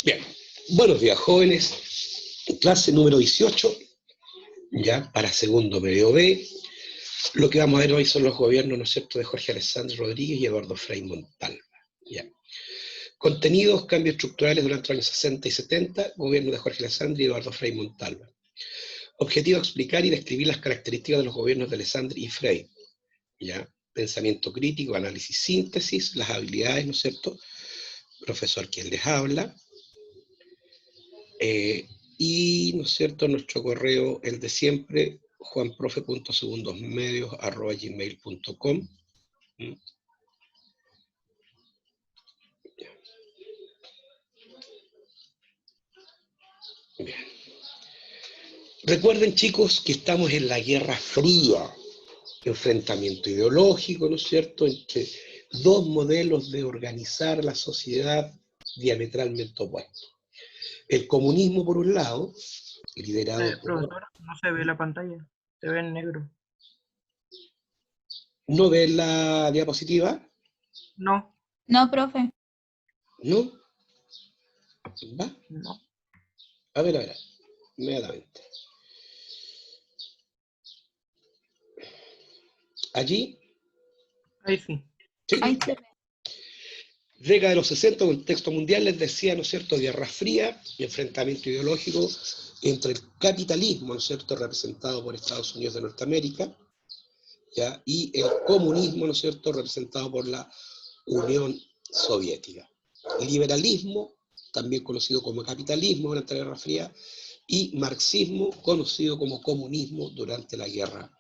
Bien, buenos días jóvenes, clase número 18, ya para segundo medio B. Lo que vamos a ver hoy son los gobiernos, ¿no es cierto?, de Jorge Alessandri Rodríguez y Eduardo Frei Montalva. Ya. Contenidos, cambios estructurales durante los años 60 y 70, gobierno de Jorge Alessandri y Eduardo Frei Montalva. Objetivo, explicar y describir las características de los gobiernos de Alessandri y Frei. ¿Ya? Pensamiento crítico, análisis, síntesis, las habilidades, ¿no es cierto? Profesor quien les habla. Y, ¿no es cierto?, nuestro correo, el de siempre, juanprofe.segundosmedios@gmail.com. Bien. Recuerden, chicos, que estamos en la Guerra Fría, enfrentamiento ideológico, ¿no es cierto?, entre dos modelos de organizar la sociedad diametralmente opuestos. El comunismo, por un lado, liderado por... Profesor, no se ve la pantalla, se ve en negro. ¿No ven la diapositiva? No. No, profe. ¿No? ¿Va? No. A ver, inmediatamente. Allí. Ahí sí. ¿Sí? Ahí se ve. Década de los 60, contexto mundial, les decía, ¿no es cierto?, Guerra Fría y enfrentamiento ideológico entre el capitalismo, ¿no es cierto?, representado por Estados Unidos de Norteamérica, ¿ya?, y el comunismo, ¿no es cierto?, representado por la Unión Soviética. Liberalismo, también conocido como capitalismo durante la Guerra Fría, y marxismo, conocido como comunismo durante la Guerra Fría.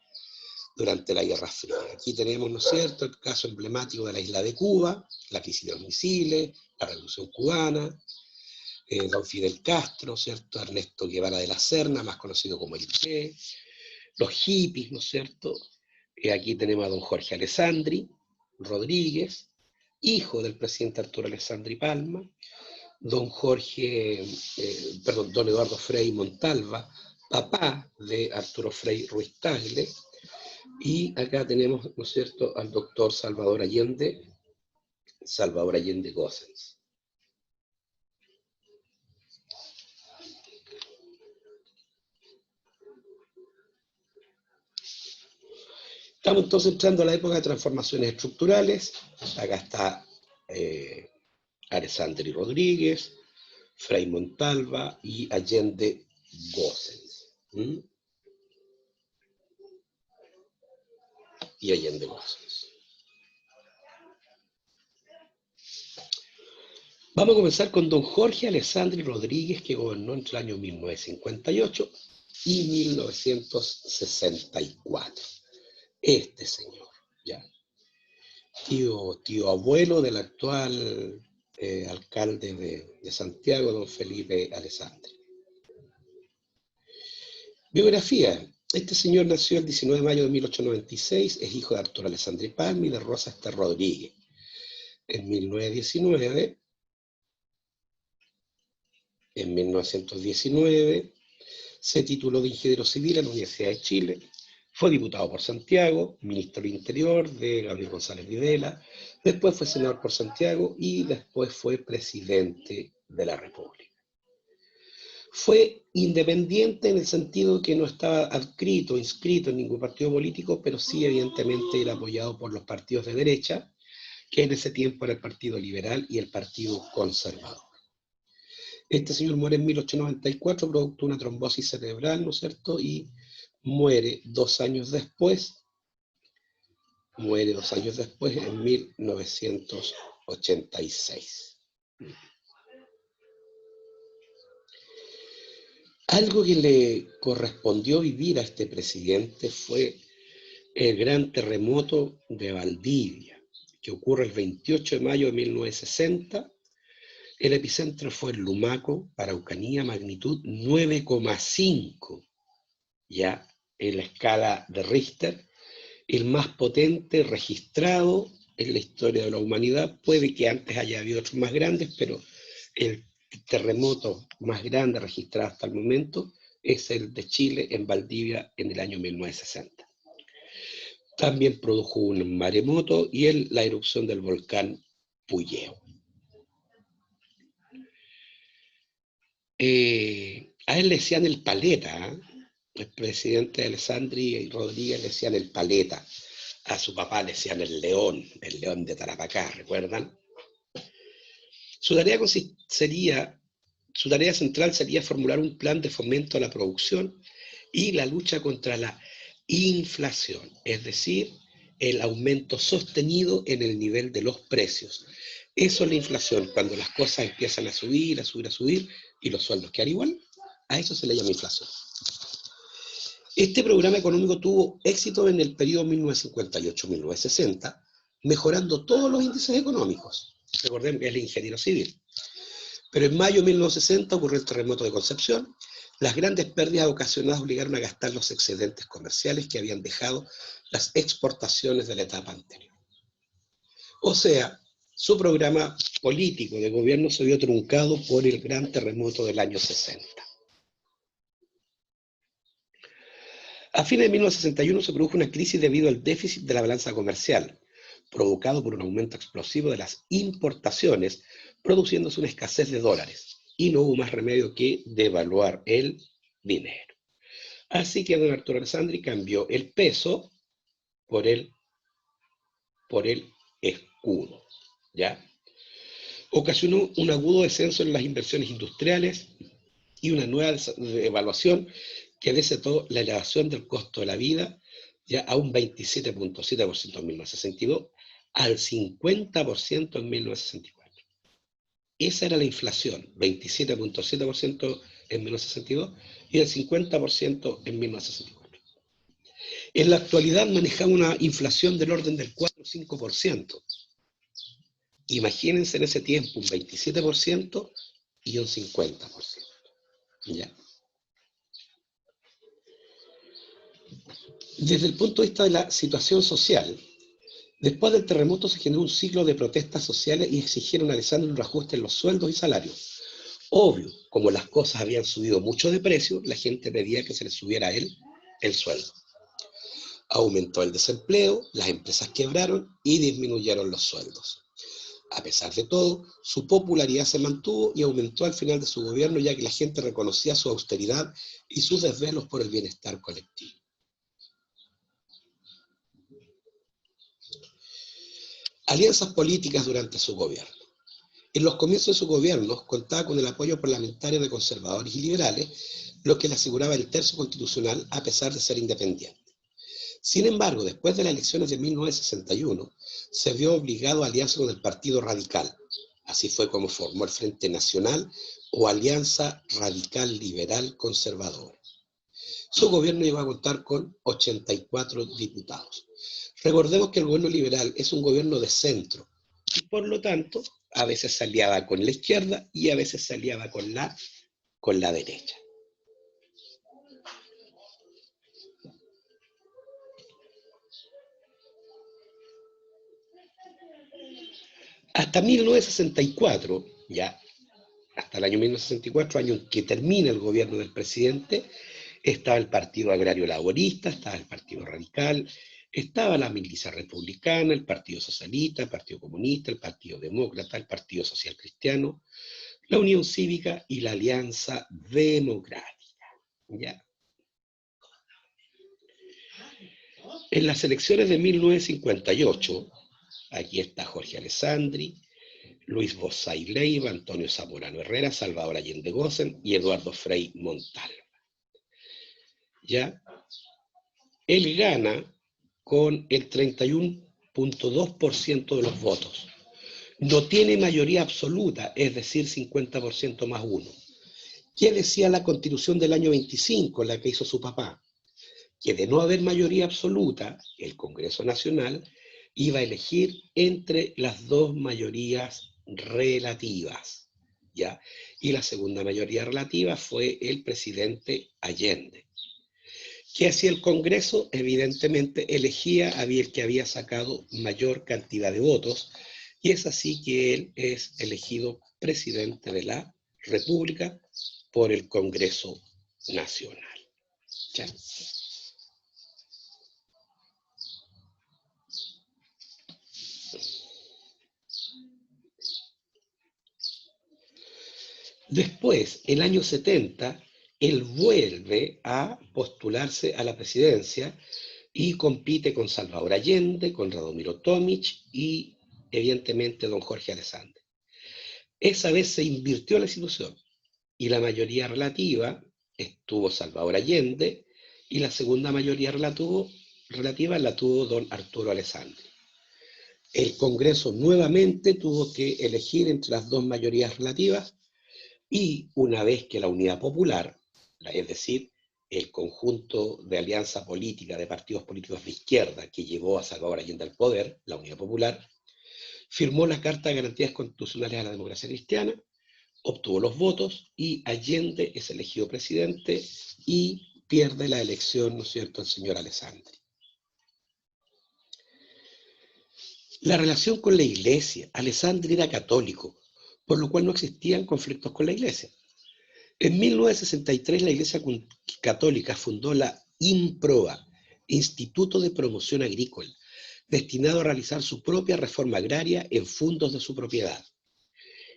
Aquí tenemos, ¿no es cierto?, el caso emblemático de la isla de Cuba, la crisis de los misiles, la Revolución Cubana, don Fidel Castro, ¿cierto?, Ernesto Guevara de la Serna, más conocido como el Che, los hippies, ¿no es cierto?, aquí tenemos a don Jorge Alessandri Rodríguez, hijo del presidente Arturo Alessandri Palma, don Eduardo Frei Montalva, papá de Arturo Frei Ruiz Tagle, y acá tenemos, ¿no es cierto?, al doctor Salvador Allende Gossens. Estamos entonces entrando a la época de transformaciones estructurales. Acá está Alessandri Rodríguez, Frei Montalva y Allende Gossens. Y Allende Gossens. Vamos a comenzar con don Jorge Alessandri Rodríguez, que gobernó entre el año 1958 y 1964. Este señor, ya. Tío abuelo del actual alcalde de Santiago, don Felipe Alessandri. Biografía. Este señor nació el 19 de mayo de 1896, es hijo de Arturo Alessandri Palma y de Rosa Esther Rodríguez. En 1919 se tituló de ingeniero civil en la Universidad de Chile, fue diputado por Santiago, ministro del Interior de Gabriel González Videla, después fue senador por Santiago y después fue presidente de la República. Fue independiente en el sentido que no estaba inscrito en ningún partido político, pero sí evidentemente era apoyado por los partidos de derecha, que en ese tiempo era el Partido Liberal y el Partido Conservador. Este señor muere en 1894 producto de una trombosis cerebral, ¿no es cierto?, y muere 2 años después, en 1986. Algo que le correspondió vivir a este presidente fue el gran terremoto de Valdivia, que ocurre el 28 de mayo de 1960. El epicentro fue en Lumaco, Araucanía, magnitud 9,5, ya en la escala de Richter, el más potente registrado en la historia de la humanidad. Puede que antes haya habido otros más grandes, pero el terremoto más grande registrado hasta el momento es el de Chile en Valdivia en el año 1960. También produjo un maremoto y la erupción del volcán Puyehue. A él le decían el paleta, ¿eh? El presidente Alessandri y Rodríguez le decían el paleta. A su papá le decían el león de Tarapacá, ¿recuerdan? Su tarea, sería, su tarea central sería formular un plan de fomento a la producción y la lucha contra la inflación, es decir, el aumento sostenido en el nivel de los precios. Eso es la inflación, cuando las cosas empiezan a subir, a subir, a subir, y los sueldos quedan igual, a eso se le llama inflación. Este programa económico tuvo éxito en el periodo 1958-1960, mejorando todos los índices económicos. Recordemos que es el ingeniero civil. Pero en mayo de 1960 ocurrió el terremoto de Concepción. Las grandes pérdidas ocasionadas obligaron a gastar los excedentes comerciales que habían dejado las exportaciones de la etapa anterior. O sea, su programa político de gobierno se vio truncado por el gran terremoto del año 60. A fines de 1961 se produjo una crisis debido al déficit de la balanza comercial, provocado por un aumento explosivo de las importaciones, produciéndose una escasez de dólares, y no hubo más remedio que devaluar el dinero. Así que don Arturo Alessandri cambió el peso por el escudo, ¿ya? Ocasionó un agudo descenso en las inversiones industriales y una nueva evaluación que desató la elevación del costo de la vida ya a un 27.7% en 1962 al 50% en 1964. Esa era la inflación, 27.7% en 1962 y el 50% en 1964. En la actualidad manejamos una inflación del orden del 4 o 5%. Imagínense en ese tiempo un 27% y un 50%. ¿Ya? Desde el punto de vista de la situación social, después del terremoto se generó un ciclo de protestas sociales y exigieron a Alessandri un reajuste en los sueldos y salarios. Obvio, como las cosas habían subido mucho de precio, la gente pedía que se le subiera a él el sueldo. Aumentó el desempleo, las empresas quebraron y disminuyeron los sueldos. A pesar de todo, su popularidad se mantuvo y aumentó al final de su gobierno, ya que la gente reconocía su austeridad y sus desvelos por el bienestar colectivo. Alianzas políticas durante su gobierno. En los comienzos de su gobierno contaba con el apoyo parlamentario de conservadores y liberales, lo que le aseguraba el tercio constitucional a pesar de ser independiente. Sin embargo, después de las elecciones de 1961, se vio obligado a aliarse con el Partido Radical. Así fue como formó el Frente Nacional o Alianza Radical Liberal Conservadora. Su gobierno llegó a contar con 84 diputados. Recordemos que el gobierno liberal es un gobierno de centro y por lo tanto a veces se aliaba con la izquierda y a veces se aliaba con la derecha. Hasta 1964, ya hasta el año 1964, año en que termina el gobierno del presidente, estaba el Partido Agrario Laborista, estaba el Partido Radical, estaba la Milicia Republicana, el Partido Socialista, el Partido Comunista, el Partido Demócrata, el Partido Social Cristiano, la Unión Cívica y la Alianza Democrática. ¿Ya? En las elecciones de 1958, aquí está Jorge Alessandri, Luis Bossay Leiva, Antonio Zamorano Herrera, Salvador Allende Gossen y Eduardo Frei Montalva. ¿Ya? Él gana con el 31.2% de los votos. No tiene mayoría absoluta, es decir, 50% más uno. ¿Qué decía la Constitución del año 25, la que hizo su papá? Que de no haber mayoría absoluta, el Congreso Nacional iba a elegir entre las dos mayorías relativas, ¿ya? Y la segunda mayoría relativa fue el presidente Allende. ¿Qué hacía el Congreso? Evidentemente elegía a el que había sacado mayor cantidad de votos, y es así que él es elegido presidente de la República por el Congreso Nacional. ¿Ya? Después, el año 70, él vuelve a postularse a la presidencia y compite con Salvador Allende, con Radomiro Tomic y, evidentemente, don Jorge Alessandri. Esa vez se invirtió la institución y la mayoría relativa estuvo Salvador Allende y la segunda mayoría relativa la tuvo don Arturo Alessandri. El Congreso nuevamente tuvo que elegir entre las dos mayorías relativas y una vez que la Unidad Popular, es decir, el conjunto de alianza política de partidos políticos de izquierda que llevó a Salvador Allende al poder, la Unidad Popular, firmó la Carta de Garantías Constitucionales a la Democracia Cristiana, obtuvo los votos y Allende es elegido presidente y pierde la elección, ¿no es cierto?, el señor Alessandri. La relación con la Iglesia. Alessandri era católico, por lo cual no existían conflictos con la Iglesia. En 1963 la Iglesia Católica fundó la INPROA, Instituto de Promoción Agrícola, destinado a realizar su propia reforma agraria en fondos de su propiedad.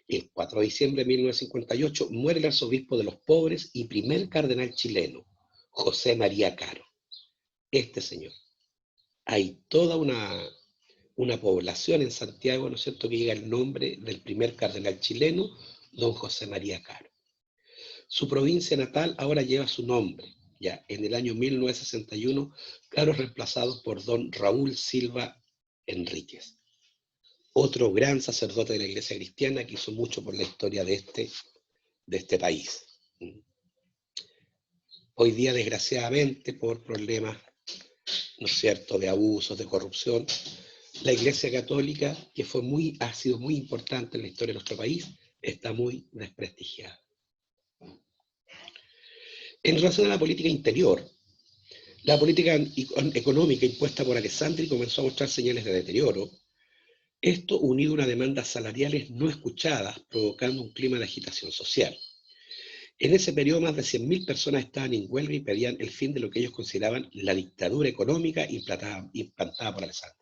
El 4 de diciembre de 1958 muere el arzobispo de los pobres y primer cardenal chileno, José María Caro. Este señor. Hay toda una población en Santiago, ¿no es cierto?, que llega el nombre del primer cardenal chileno, don José María Caro. Su provincia natal ahora lleva su nombre. Ya en el año 1961, Caro es reemplazado por don Raúl Silva Enríquez, otro gran sacerdote de la Iglesia Cristiana que hizo mucho por la historia de este país. Hoy día, desgraciadamente, por problemas, ¿no es cierto?, de abusos, de corrupción, la Iglesia Católica, que ha sido muy importante en la historia de nuestro país, está muy desprestigiada. En relación a la política interior, la política económica impuesta por Alessandri comenzó a mostrar señales de deterioro. Esto unido a unas demandas salariales no escuchadas, provocando un clima de agitación social. En ese periodo, más de 100.000 personas estaban en huelga y pedían el fin de lo que ellos consideraban la dictadura económica implantada por Alessandri.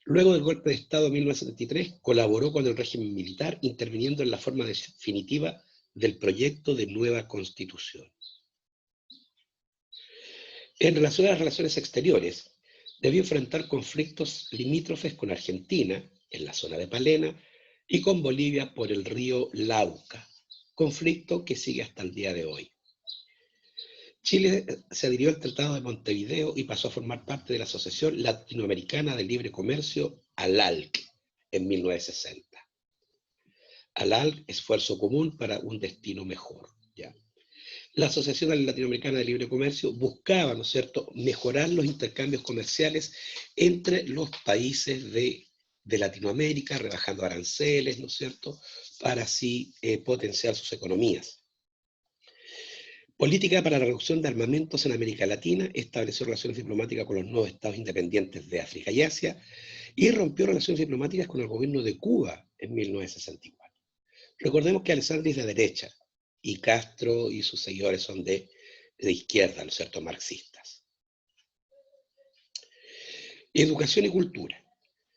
Luego del golpe de Estado de 1973, colaboró con el régimen militar, interviniendo en la forma definitiva del proyecto de nueva constitución. En relación a las relaciones exteriores, debió enfrentar conflictos limítrofes con Argentina, en la zona de Palena, y con Bolivia por el río Lauca, conflicto que sigue hasta el día de hoy. Chile se adhirió al Tratado de Montevideo y pasó a formar parte de la Asociación Latinoamericana de Libre Comercio, ALALC, en 1960. ALALC, Esfuerzo Común para un Destino Mejor. ¿Ya? La Asociación Latinoamericana de Libre Comercio buscaba, ¿no es cierto?, mejorar los intercambios comerciales entre los países de Latinoamérica, rebajando aranceles, ¿no es cierto?, para así potenciar sus economías. Política para la reducción de armamentos en América Latina, estableció relaciones diplomáticas con los nuevos estados independientes de África y Asia, y rompió relaciones diplomáticas con el gobierno de Cuba en 1964. Recordemos que Alessandri es de derecha, y Castro y sus seguidores son de izquierda, ¿no es cierto?, marxistas. Educación y cultura.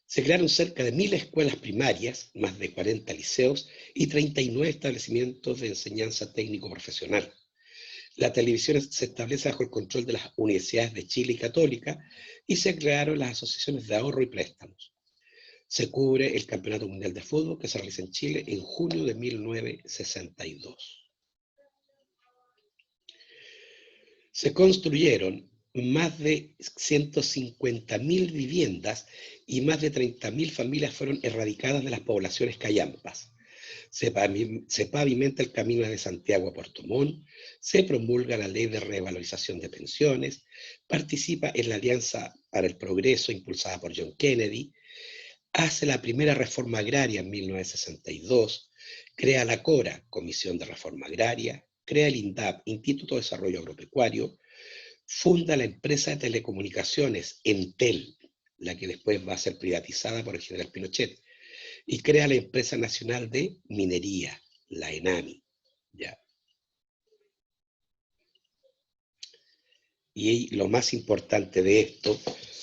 Se crearon cerca de 1.000 escuelas primarias, más de 40 liceos y 39 establecimientos de enseñanza técnico-profesional. La televisión se establece bajo el control de las universidades de Chile y Católica y se crearon las asociaciones de ahorro y préstamos. Se cubre el Campeonato Mundial de Fútbol que se realiza en Chile en junio de 1962. Se construyeron más de 150.000 viviendas y más de 30.000 familias fueron erradicadas de las poblaciones callampas. Se pavimenta el camino de Santiago a Puerto Montt, se promulga la ley de revalorización de pensiones, participa en la Alianza para el Progreso impulsada por John Kennedy, hace la primera reforma agraria en 1962, crea la CORA, Comisión de Reforma Agraria, crea el INDAP, Instituto de Desarrollo Agropecuario, funda la empresa de telecomunicaciones Entel, la que después va a ser privatizada por el general Pinochet, y crea la Empresa Nacional de Minería, la ENAMI. ¿Ya? Y lo más importante de esto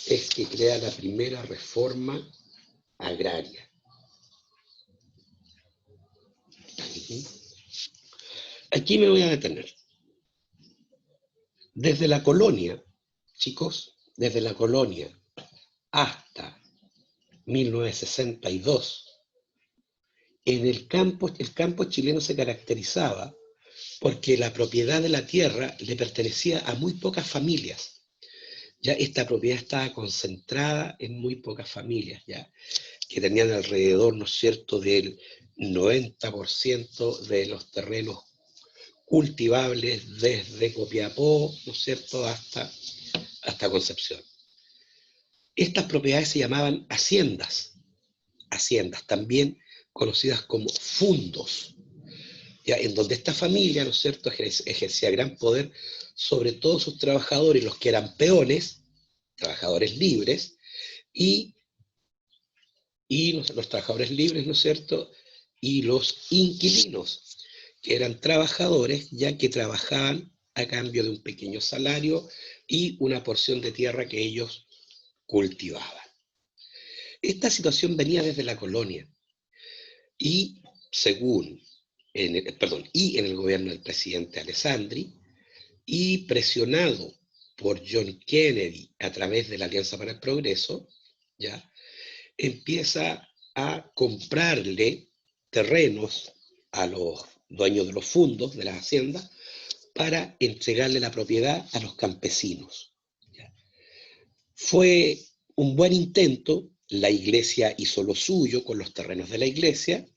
es que crea la primera reforma agraria. Aquí me voy a detener. Desde la colonia, chicos, desde la colonia hasta 1962, el campo chileno se caracterizaba porque la propiedad de la tierra le pertenecía a muy pocas familias. Ya esta propiedad estaba concentrada en muy pocas familias, ya, que tenían alrededor, ¿no es cierto?, del 90% de los terrenos cultivables desde Copiapó, ¿no es cierto?, hasta Concepción. Estas propiedades se llamaban haciendas, también conocidas como fundos, ya, en donde esta familia, ¿no es cierto?, ejercía gran poder sobre todos sus trabajadores, los que eran peones, trabajadores libres, y los trabajadores libres, ¿no es cierto?, y los inquilinos, que eran trabajadores ya que trabajaban a cambio de un pequeño salario y una porción de tierra que ellos cultivaban. Esta situación venía desde la colonia y en el gobierno del presidente Alessandri, y presionado por John Kennedy a través de la Alianza para el Progreso, ya empieza a comprarle terrenos a los dueños de los fondos de las haciendas para entregarle la propiedad a los campesinos. Fue un buen intento, la iglesia hizo lo suyo con los terrenos de la iglesia,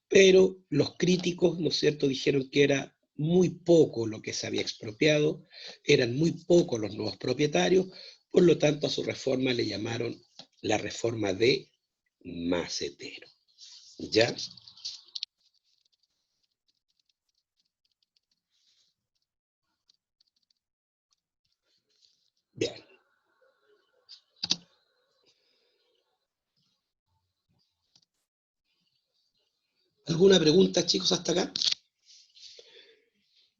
pero los críticos, ¿no es cierto?, dijeron que era muy poco lo que se había expropiado, eran muy pocos los nuevos propietarios, por lo tanto a su reforma le llamaron la reforma de Macetero. ¿Ya? Bien. ¿Alguna pregunta, chicos, hasta acá?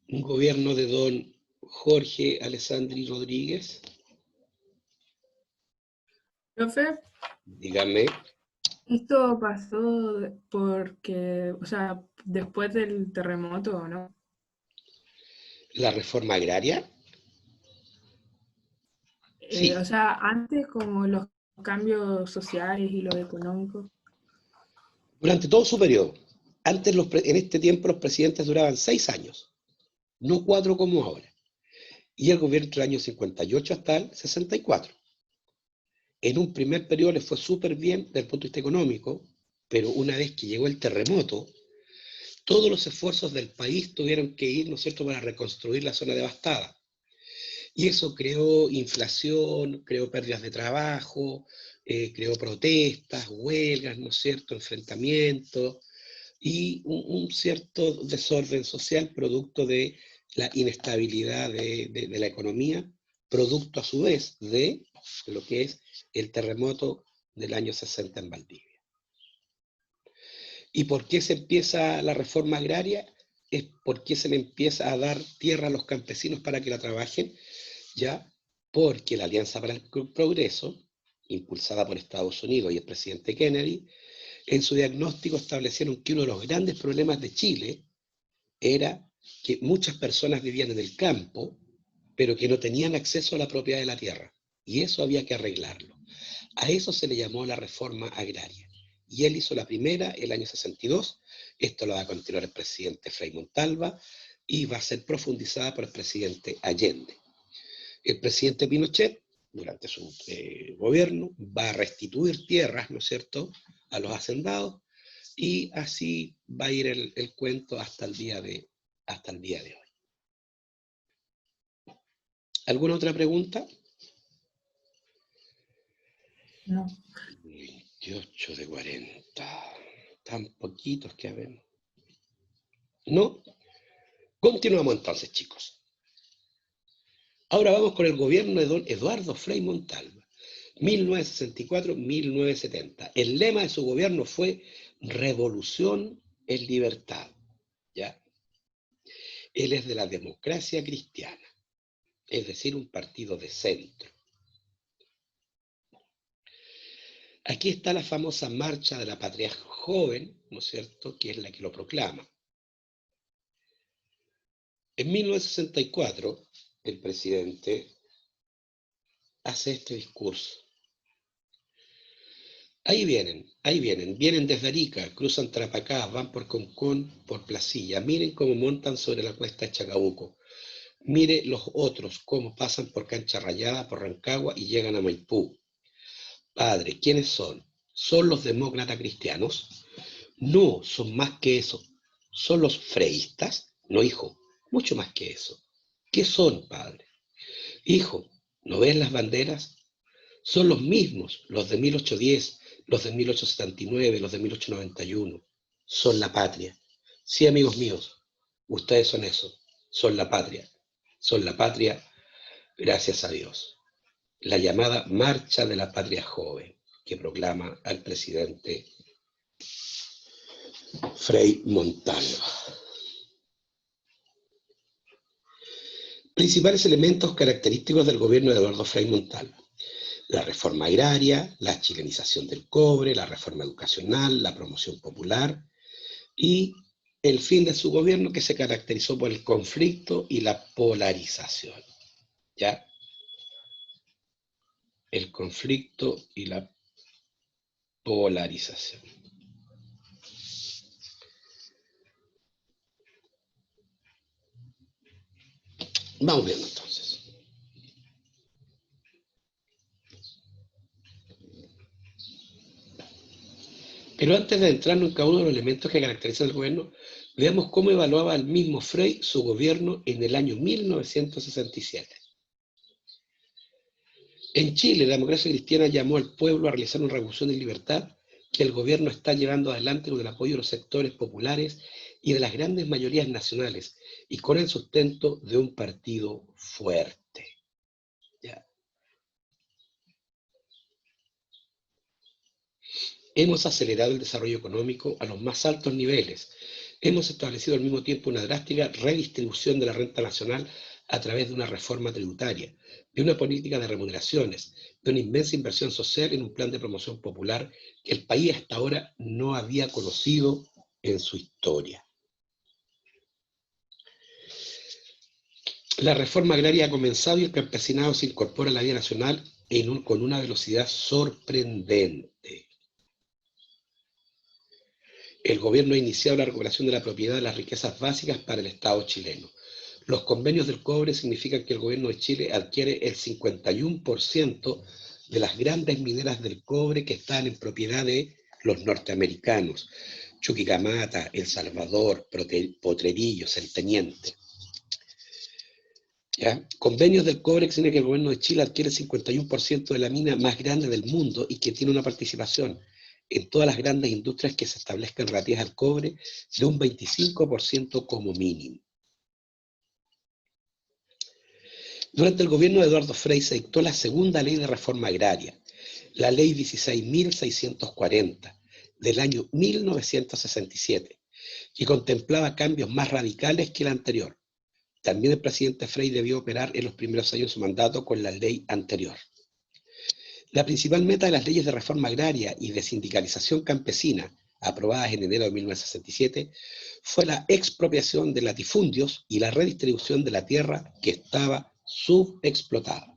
Un gobierno de don Jorge Alessandri Rodríguez. Profe, Dígame. esto pasó porque, o sea, después del terremoto, ¿no? ¿La reforma agraria? Sí. O sea, antes como los cambios sociales y los económicos. Durante todo su periodo. Antes, en este tiempo, los presidentes duraban 6 años, no 4 como ahora. Y el gobierno entre el año 58 hasta el 64. En un primer periodo les fue súper bien desde el punto de vista económico, pero una vez que llegó el terremoto, todos los esfuerzos del país tuvieron que ir, ¿no es cierto?, para reconstruir la zona devastada. Y eso creó inflación, creó pérdidas de trabajo, creó protestas, huelgas, ¿no es cierto?, enfrentamientos y un cierto desorden social producto de la inestabilidad de la economía, producto a su vez de lo que es el terremoto del año 60 en Valdivia. ¿Y por qué se empieza la reforma agraria? Es porque se le empieza a dar tierra a los campesinos para que la trabajen, ¿ya? Porque la Alianza para el Progreso, impulsada por Estados Unidos y el presidente Kennedy, en su diagnóstico establecieron que uno de los grandes problemas de Chile era que muchas personas vivían en el campo, pero que no tenían acceso a la propiedad de la tierra. Y eso había que arreglarlo. A eso se le llamó la reforma agraria. Y él hizo la primera el año 62. Esto lo va a continuar el presidente Frei Montalva y va a ser profundizada por el presidente Allende. El presidente Pinochet, durante su gobierno, va a restituir tierras, ¿no es cierto?, a los hacendados, y así va a ir el cuento hasta el día de hoy. ¿Alguna otra pregunta? No. 28 de 40. Tan poquitos que habemos. ¿No? Continuamos entonces, chicos. Ahora vamos con el gobierno de don Eduardo Frei Montalva, 1964-1970. El lema de su gobierno fue Revolución en Libertad. ¿Ya? Él es de la democracia cristiana, es decir, un partido de centro. Aquí está la famosa marcha de la patria joven, ¿no es cierto?, que es la que lo proclama. En 1964, el presidente hace este discurso. Vienen desde Arica, cruzan Tarapacá, van por Concón, por Placilla. Miren cómo montan sobre la cuesta de Chacabuco. Mire los otros cómo pasan por Cancha Rayada, por Rancagua y llegan a Maipú. Padre, ¿quiénes son? ¿Son los demócratas cristianos? No, son más que eso. ¿Son los freístas? No, hijo, mucho más que eso. ¿Qué son, padre? Hijo, ¿no ves las banderas? Son los mismos, los de 1810, los de 1879, los de 1891. Son la patria. Sí, amigos míos, ustedes son eso, son la patria. Son la patria, gracias a Dios. La llamada Marcha de la Patria Joven, que proclama al presidente Frei Montalva. Principales elementos característicos del gobierno de Eduardo Frei Montalva: la reforma agraria, la chilenización del cobre, la reforma educacional, la promoción popular y el fin de su gobierno, que se caracterizó por el conflicto y la polarización. ¿Ya? El conflicto y la polarización. Vamos viendo entonces. Pero antes de entrarnos en cada uno de los elementos que caracterizan al gobierno, veamos cómo evaluaba el mismo Frei su gobierno en el año 1967. En Chile, la democracia cristiana llamó al pueblo a realizar una revolución de libertad que el gobierno está llevando adelante con el apoyo de los sectores populares y de las grandes mayorías nacionales y con el sustento de un partido fuerte. ¿Ya? Hemos acelerado el desarrollo económico a los más altos niveles. Hemos establecido al mismo tiempo una drástica redistribución de la renta nacional a través de una reforma tributaria, de una política de remuneraciones, de una inmensa inversión social en un plan de promoción popular que el país hasta ahora no había conocido en su historia. La reforma agraria ha comenzado y el campesinado se incorpora a la vida nacional con una velocidad sorprendente. El gobierno ha iniciado la recuperación de la propiedad de las riquezas básicas para el Estado chileno. Los convenios del cobre significan que el gobierno de Chile adquiere el 51% de las grandes mineras del cobre que están en propiedad de los norteamericanos: Chuquicamata, El Salvador, Potrerillos, El Teniente. ¿Ya? Convenios del cobre que significa que el gobierno de Chile adquiere el 51% de la mina más grande del mundo y que tiene una participación en todas las grandes industrias que se establezcan relativas al cobre de un 25% como mínimo. Durante el gobierno de Eduardo Frei se dictó la segunda ley de reforma agraria, la ley 16.640 del año 1967, que contemplaba cambios más radicales que la anterior. También el presidente Frei debió operar en los primeros años de su mandato con la ley anterior. La principal meta de las leyes de reforma agraria y de sindicalización campesina, aprobadas en enero de 1967, fue la expropiación de latifundios y la redistribución de la tierra que estaba subexplotada.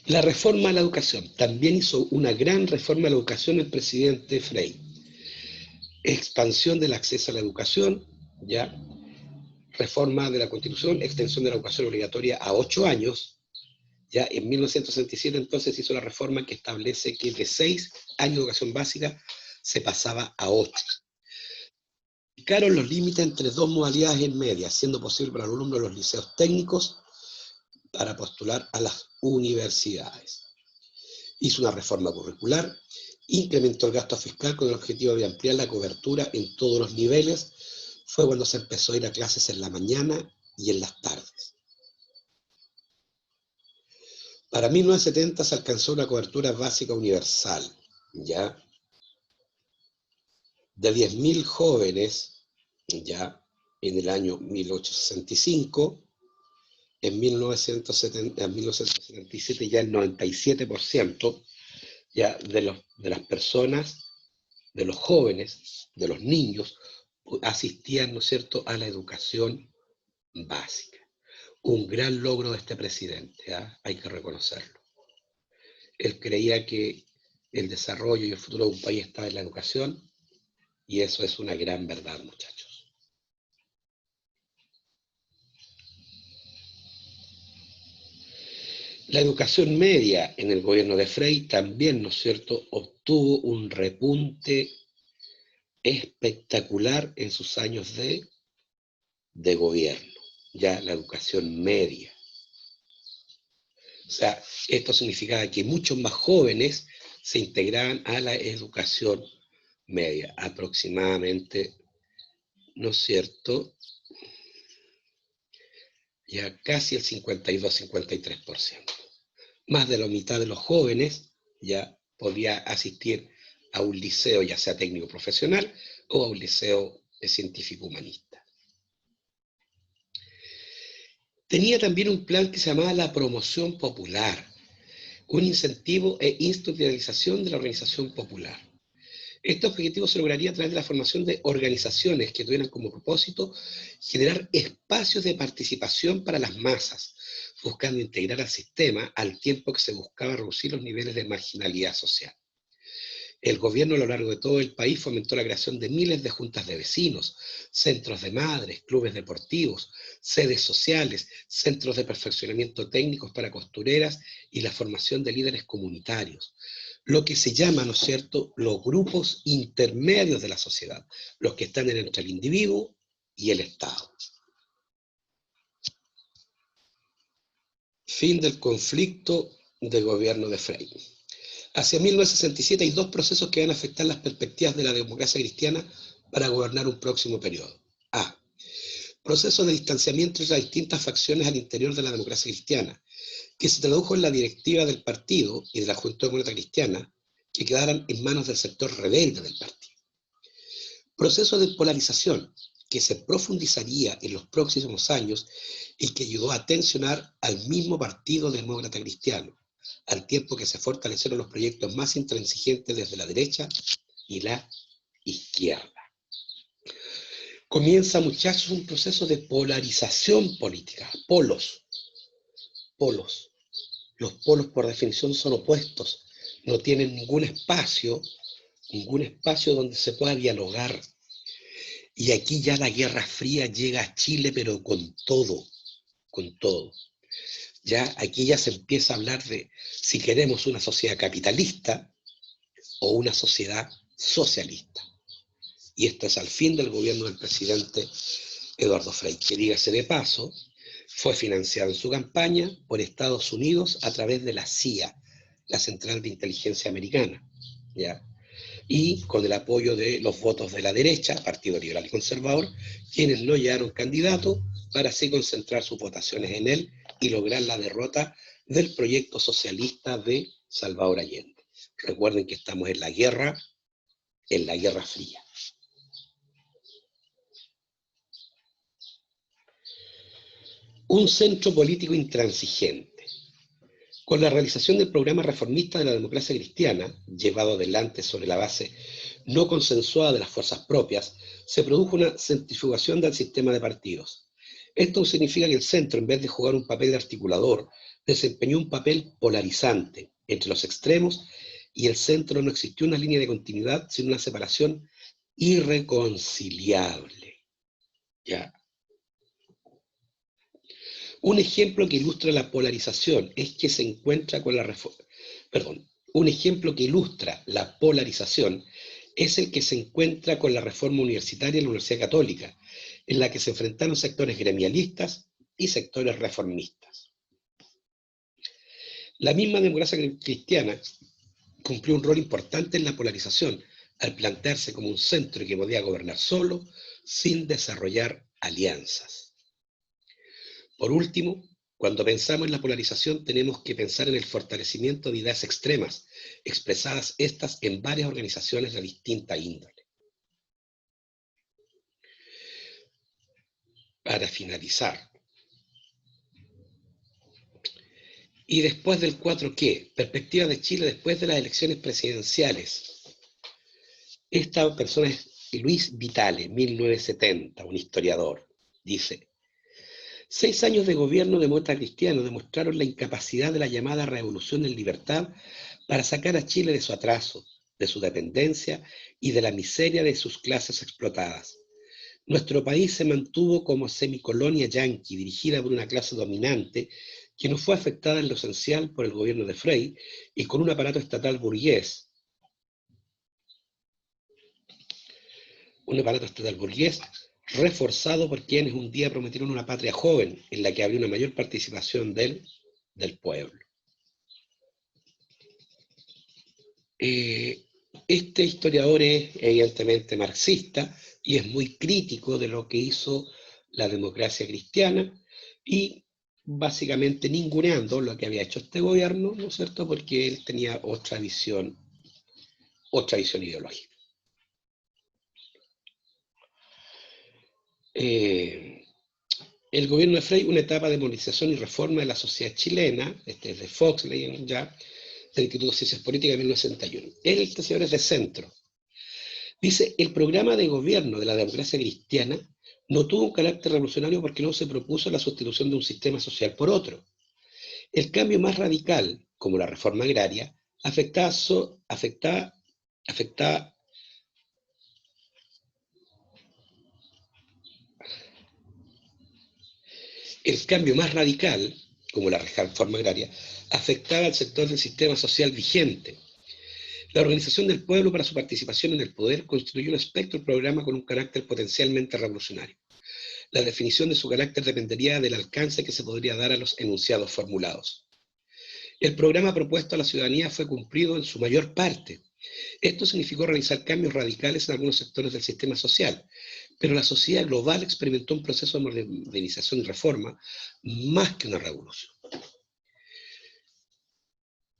La reforma a la educación. También hizo una gran reforma a la educación el presidente Frei. Expansión del acceso a la educación, ¿ya? Reforma de la Constitución, extensión de la educación obligatoria a 8 años. Ya en 1967 entonces hizo la reforma que establece que de 6 años de educación básica se pasaba a 8. Fijaron los límites entre dos modalidades en media, siendo posible para los alumnos de los liceos técnicos para postular a las universidades. Hizo una reforma curricular, incrementó el gasto fiscal con el objetivo de ampliar la cobertura en todos los niveles. Fue cuando se empezó a ir a clases en la mañana y en las tardes. Para 1970 se alcanzó una cobertura básica universal, ¿ya? De 10.000 jóvenes, ¿ya? En el año 1865, en 1977 ya el 97%, ya de las personas, de los jóvenes, de los niños, asistían, ¿no es cierto?, a la educación básica. Un gran logro de este presidente, ¿ah? Hay que reconocerlo. Él creía que el desarrollo y el futuro de un país está en la educación, y eso es una gran verdad, muchachos. La educación media en el gobierno de Frei también, ¿no es cierto?, obtuvo un repunte espectacular en sus años de gobierno, ya la educación media. O sea, esto significaba que muchos más jóvenes se integraban a la educación media, aproximadamente, ¿no es cierto?, ya casi el 52-53%. Más de la mitad de los jóvenes ya podía asistir a un liceo, ya sea técnico profesional o a un liceo científico humanista. Tenía también un plan que se llamaba la promoción popular, un incentivo e institucionalización de la organización popular. Este objetivo se lograría a través de la formación de organizaciones que tuvieran como propósito generar espacios de participación para las masas, buscando integrar al sistema al tiempo que se buscaba reducir los niveles de marginalidad social. El gobierno a lo largo de todo el país fomentó la creación de miles de juntas de vecinos, centros de madres, clubes deportivos, sedes sociales, centros de perfeccionamiento técnicos para costureras y la formación de líderes comunitarios. Lo que se llama, ¿no es cierto?, los grupos intermedios de la sociedad, los que están entre el individuo y el Estado. Fin del conflicto de gobierno de Frei. Hacia 1967 hay dos procesos que van a afectar las perspectivas de la democracia cristiana para gobernar un próximo periodo. A. Proceso de distanciamiento entre las distintas facciones al interior de la democracia cristiana, que se tradujo en la directiva del partido y de la Juventud Demócrata Cristiana, que quedaran en manos del sector rebelde del partido. Proceso de polarización, que se profundizaría en los próximos años y que ayudó a tensionar al mismo Partido Demócrata Cristiano, al tiempo que se fortalecieron los proyectos más intransigentes desde la derecha y la izquierda. Comienza, muchachos, un proceso de polarización política, polos. Los polos por definición son opuestos, no tienen ningún espacio donde se pueda dialogar. Y aquí ya la Guerra Fría llega a Chile, pero con todo. Ya aquí ya se empieza a hablar de si queremos una sociedad capitalista o una sociedad socialista. Y esto es al fin del gobierno del presidente Eduardo Frei, que dígase de paso, fue financiado en su campaña por Estados Unidos a través de la CIA, la Central de Inteligencia Americana, ¿ya? Y con el apoyo de los votos de la derecha, Partido Liberal y Conservador, quienes no llegaron candidato para así concentrar sus votaciones en él y lograr la derrota del proyecto socialista de Salvador Allende. Recuerden que estamos en la Guerra Fría. Un centro político intransigente. Con la realización del programa reformista de la democracia cristiana, llevado adelante sobre la base no consensuada de las fuerzas propias, se produjo una centrifugación del sistema de partidos. Esto significa que el centro, en vez de jugar un papel de articulador, desempeñó un papel polarizante entre los extremos, y el centro no existió una línea de continuidad, sino una separación irreconciliable. ¿Ya? Un ejemplo que ilustra la polarización es que se encuentra con la reforma. Un ejemplo que ilustra la polarización es el que se encuentra con la reforma universitaria en la Universidad Católica, en la que se enfrentaron sectores gremialistas y sectores reformistas. La misma democracia cristiana cumplió un rol importante en la polarización, al plantearse como un centro que podía gobernar solo, sin desarrollar alianzas. Por último, cuando pensamos en la polarización, tenemos que pensar en el fortalecimiento de ideas extremas, expresadas estas en varias organizaciones de distinta índole. Para finalizar, Y después del 4, ¿qué? Perspectiva de Chile después de las elecciones presidenciales. Esta persona es Luis Vitale, 1970, un historiador. Dice, 6 años de gobierno demócrata cristiano demostraron la incapacidad de la llamada Revolución en Libertad para sacar a Chile de su atraso, de su dependencia y de la miseria de sus clases explotadas. Nuestro país se mantuvo como semicolonia yanqui, dirigida por una clase dominante que no fue afectada en lo esencial por el gobierno de Frei y con un aparato estatal burgués, reforzado por quienes un día prometieron una patria joven en la que habría una mayor participación del pueblo. Este historiador es evidentemente marxista y es muy crítico de lo que hizo la democracia cristiana y básicamente ninguneando lo que había hecho este gobierno, ¿no es cierto?, porque él tenía otra visión ideológica. El gobierno de Frei, una etapa de modernización y reforma de la sociedad chilena, este es de Fox, leyen ya, del Instituto de Ciencias Políticas de 1961. Este señor es de centro. Dice, el programa de gobierno de la democracia cristiana no tuvo un carácter revolucionario porque no se propuso la sustitución de un sistema social por otro. El cambio más radical, como la reforma agraria, afectaba al sector del sistema social vigente. La organización del pueblo para su participación en el poder constituyó un aspecto del programa con un carácter potencialmente revolucionario. La definición de su carácter dependería del alcance que se podría dar a los enunciados formulados. El programa propuesto a la ciudadanía fue cumplido en su mayor parte. Esto significó realizar cambios radicales en algunos sectores del sistema social, pero la sociedad global experimentó un proceso de modernización y reforma más que una revolución.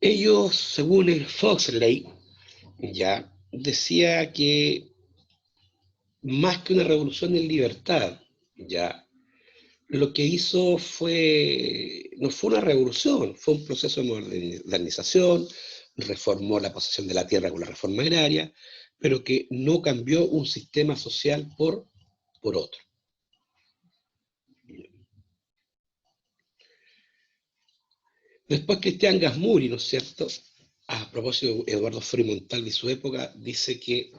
Ellos, según el Foxley, ya decía que más que una revolución en libertad, ya lo que hizo no fue una revolución, fue un proceso de modernización, reformó la posesión de la tierra con la reforma agraria, pero que no cambió un sistema social por otro. Después Cristian Gasmuri, ¿no es cierto?, a propósito de Eduardo Frei Montalva y su época, dice que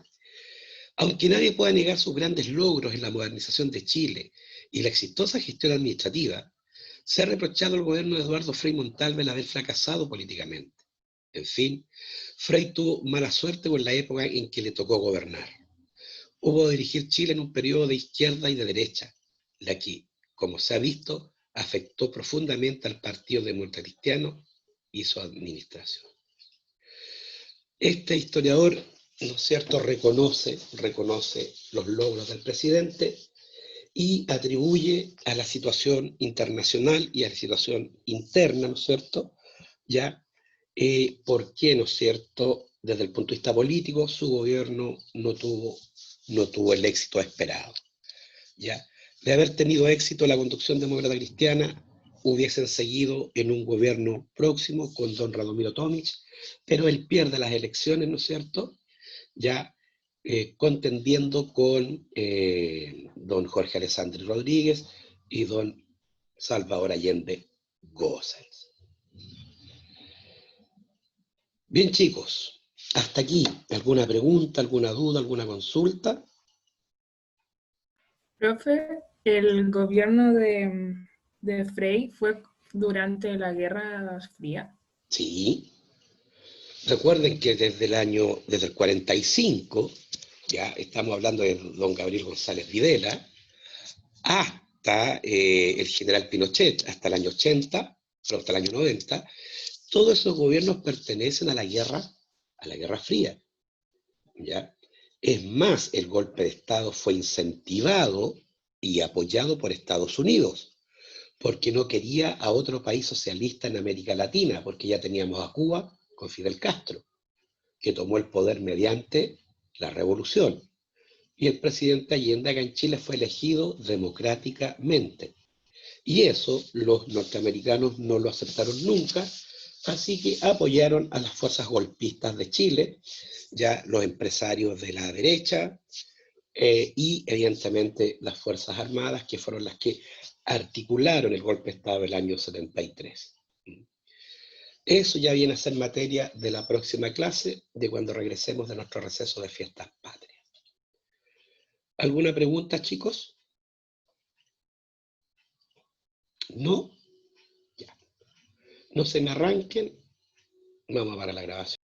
aunque nadie pueda negar sus grandes logros en la modernización de Chile y la exitosa gestión administrativa, se ha reprochado al gobierno de Eduardo Frei Montalva el haber fracasado políticamente. En fin, Frei tuvo mala suerte con la época en que le tocó gobernar. Hubo de dirigir Chile en un periodo de izquierda y de derecha, la que, como se ha visto, afectó profundamente al Partido Demócrata Cristiano y su administración. Este historiador, ¿no es cierto?, reconoce los logros del presidente y atribuye a la situación internacional y a la situación interna, ¿no es cierto?, ya, por qué, ¿no es cierto?, desde el punto de vista político, su gobierno no tuvo el éxito esperado. ¿Ya? De haber tenido éxito la conducción demócrata cristiana, hubiesen seguido en un gobierno próximo con don Radomiro Tomic, pero él pierde las elecciones, ¿no es cierto?, ya contendiendo con don Jorge Alessandri Rodríguez y don Salvador Allende Gossens. Bien, chicos, hasta aquí. ¿Alguna pregunta, alguna duda, alguna consulta? Profe, el gobierno de Frei fue durante la Guerra Fría. Sí. Recuerden que desde el 45, ya estamos hablando de don Gabriel González Videla, hasta el general Pinochet, hasta el año 80, pero hasta el año 90, todos esos gobiernos pertenecen a la Guerra Fría. ¿Ya? Es más, el golpe de Estado fue incentivado y apoyado por Estados Unidos, porque no quería a otro país socialista en América Latina, porque ya teníamos a Cuba con Fidel Castro, que tomó el poder mediante la revolución. Y el presidente Allende acá en Chile fue elegido democráticamente. Y eso los norteamericanos no lo aceptaron nunca, así que apoyaron a las fuerzas golpistas de Chile, ya los empresarios de la derecha, y evidentemente las Fuerzas Armadas, que fueron las que articularon el golpe de Estado del año 73. Eso ya viene a ser materia de la próxima clase, de cuando regresemos de nuestro receso de fiestas patrias. ¿Alguna pregunta, chicos? ¿No? Ya. No se me arranquen. Vamos a parar la grabación.